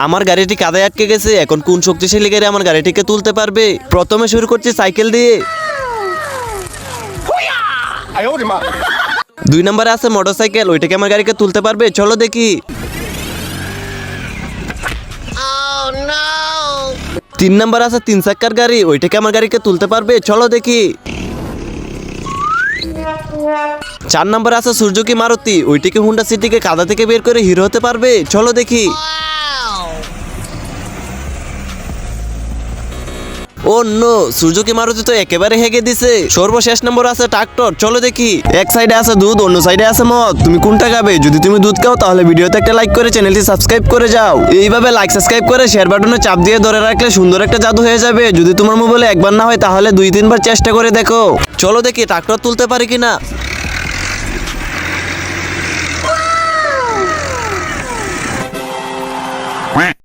আমার গাড়িটি কাদায় আটকে গেছে, এখন কোন শক্তিশালী গাড়ি আমার গাড়িটিকে তুলতে পারবে? প্রথমে শুরু করছি সাইকেল দিয়ে। 2 নম্বরে আছে মোটরসাইকেল, ওইটাকে আমার গাড়িকে তুলতে পারবে? চলো দেখি। 3 নম্বর আছে 3 চাক্কার গাড়ি, ওইটাকে আমার গাড়িকে তুলতে পারবে? চলো দেখি। 4 নম্বর আছে সুজুকি মারুতি, ওইটাকে হুন্ডা সিটিকে কাদা থেকে বের করে হিরো হতে পারবে? চলো দেখি। ও নো, সুজুকি মারুতি তো একেবারে হেগে দিছে। সর্বশেষ নম্বর আছে ট্রাক্টর, চলো দেখি। এক সাইডে আছে দুধ, অন্য সাইডে আছে মদ, তুমি কোনটা খাবে? যদি তুমি দুধ খাও তাহলে ভিডিওতে একটা লাইক করে চ্যানেলটি সাবস্ক্রাইব করে যাও। এইভাবে লাইক সাবস্ক্রাইব করে শেয়ার বাটনে চাপ দিয়ে ধরে রাখলে সুন্দর একটা জাদু হয়ে যাবে। যদি তোমার মোবাইলে একবার না হয় তাহলে 2-3 বার চেষ্টা করে দেখো। চলো দেখি ট্রাক্টর তুলতে পারি কিনা।